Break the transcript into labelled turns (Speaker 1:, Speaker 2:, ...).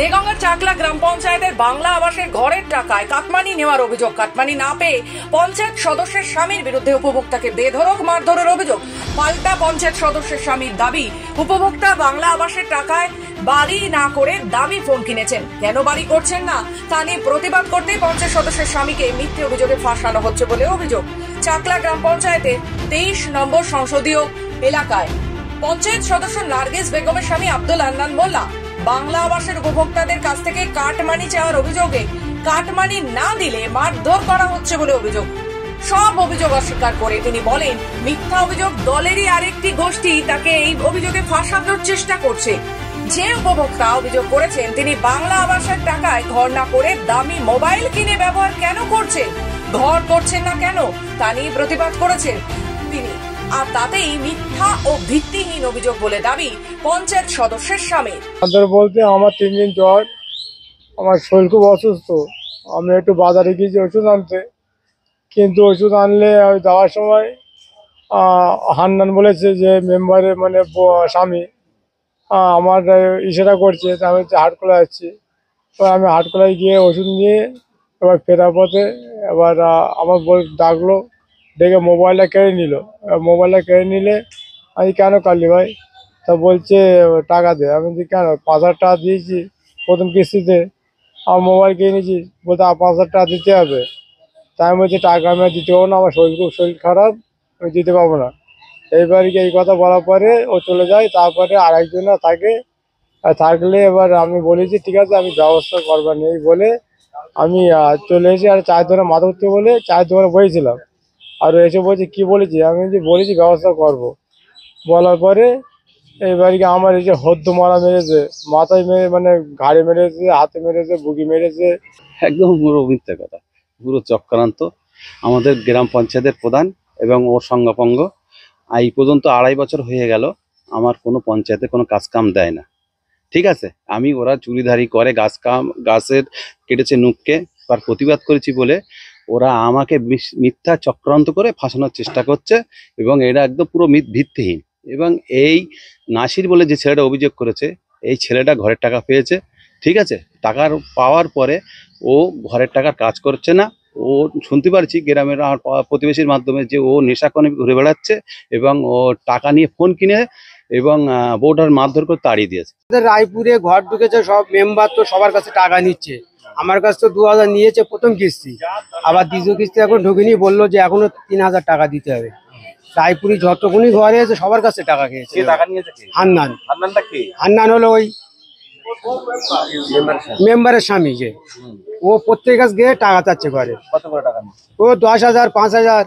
Speaker 1: দেগঙ্গার চাকলা গ্রাম পঞ্চায়েতের বাংলা আবাসের ঘরের টাকায় কাটমানি নেওয়ার অভিযোগ। কাটমানি না পেয়ে পঞ্চায়েত সদস্যের স্বামীর বিরুদ্ধে উপভোক্তাকে বেধড়ক মারধরের অভিযোগ। পাল্টা পঞ্চায়েত সদস্যের স্বামীর দাবি, উপভোক্তা বাংলা আবাসের টাকায় বাড়ি না করে দামি ফোন কিনেছেন। কেন বাড়ি করছেন না তা নিয়ে প্রতিবাদ করতে পঞ্চায়েত সদস্যের স্বামীকে মিথ্যে অভিযোগে ফাঁসানো হচ্ছে বলে অভিযোগ। চাকলা গ্রাম পঞ্চায়েতের 23 নম্বর সংসদীয় এলাকায় পঞ্চায়েত সদস্য নার্গিস বেগমের স্বামী আব্দুল হান্নান মোল্লা বাংলা আবাসের উপভোক্তাদের কাছ থেকে কাটমানি চাওয়ার অভিযোগে কাটমানি না দিলে মারধর করা হচ্ছে বলে অভিযোগ। সব অভিযোগ অস্বীকার করে তিনি বলেন, মিথ্যা অভিযোগ দলেরই আরেকটি গোষ্ঠী তাকে এই অভিযোগে ফাঁসানোর চেষ্টা করছে। যে উপভোক্তা অভিযোগ করেছেন তিনি বাংলা আবাসের টাকায় ঘর না করে দামি মোবাইল কিনে ব্যবহার কেন করছেন, ঘর করছেন না কেন তা নিয়ে প্রতিবাদ করেছেন তিনি। আর তাতেই মিথ্যা ও ভিত্তিহীন অভিযোগ বলে দাবি পঞ্চায়েত সদস্যের স্বামী।
Speaker 2: বলতে আমার 3 দিন জ্বর, আমার শরীর খুব অসুস্থ। আমি একটু বাজারে গিয়েছি ওষুধ আনতে, কিন্তু ওষুধ আনলে ওই যাওয়ার সময় হান্নান বলেছে যে মেম্বারের মানে স্বামী আমার ইশারা করছে, আমি হচ্ছে হাটখোলা যাচ্ছি। এবার আমি হাটখোলায় গিয়ে ওষুধ নিয়ে এবার ফেরার পথে এবার আমার ডাকলো, ডেকে মোবাইলটা কেড়ে নিল। মোবাইলটা কেড়ে নিলে আমি কেন কাটলি ভাই, তা বলছে টাকা দে। আমি বলছি কেন, 5,000 টাকা দিয়েছি প্রথম কিস্তিতে, আমার মোবাইল কিনে নিয়েছি, বলতে 5,000 টাকা দিতে হবে। তাই আমি বলছি টাকা আমি দিতে পারবো না, আমার শরীর খারাপ, আমি দিতে পারবো না। এইবার এই কথা বলার পরে ও চলে যায়। তারপরে আরেকজন থাকে, থাকলে এবার আমি বলেছি ঠিক আছে আমি ব্যবস্থা করবার নেই বলে আমি চলে এসে আর চায়ের দোকানে মাথা উঠতে বলে চায়ের দোকানে বসেছিলাম। আর এসে বলছে কি বলেছি, আমি বলেছি ব্যবস্থা করব। বলার পরে এইবারকে আমার এই যে হদ্দ মারা মেরেছে, মাথায় মেরে মানে ঘাড়ে মেরেছে, হাতে মেরেছে, বুকি মেরেছে।
Speaker 3: একদম পুরো মিথ্যে কথা, পুরো চক্রান্ত। আমাদের গ্রাম পঞ্চায়েতের প্রধান এবং ওর সঙ্গপঙ্গ এই পর্যন্ত 2.5 বছর হয়ে গেল আমার কোনো পঞ্চায়েতে কোনো কাজকাম দেয় না। ঠিক আছে, আমি ওরা চুরিধারি করে গাছের কেটেছে নুককে, তার প্রতিবাদ করেছি বলে ওরা আমাকে মিথ্যা চক্রান্ত করে ফাঁসানোর চেষ্টা করছে এবং এটা একদম পুরো ভিত্তিহীন। এবং এই নাসির বলে যে ছেলেটা অভিযোগ করেছে, এই ছেলেটা ঘরের টাকা পেয়েছে। ঠিক আছে, টাকার পাওয়ার পরে ও ঘরের টাকার কাজ করছে না। ও শুনতে পারছি গ্রামের প্রতিবেশীর মাধ্যমে যে ও নেশাকনে ঘুরে বেড়াচ্ছে এবং ও টাকা নিয়ে ফোন কিনে এবং বউটার মারধর করে তাড়িয়ে দিয়েছে।
Speaker 4: রায়পুরে ঘর ঢুকেছে, সব মেম্বার তো সবার কাছে টাকা নিচ্ছে। আমার কাছে তো 2,000 নিয়েছে প্রথম কিস্তি, আবার দ্বিতীয় কিস্তি এখন ঢুকিনি, বললো যে এখনো 3,000 টাকা দিতে হবে। রায়পুরি যতক্ষণই ঘরে আছে সবার কাছে টাকা খেয়েছে। হান্নান। হান্নান হলো ওই মেম্বারের স্বামী, যে ও প্রত্যেক কাছে গিয়ে টাকা চাচ্ছে ঘরে। ও 10,000, 5,000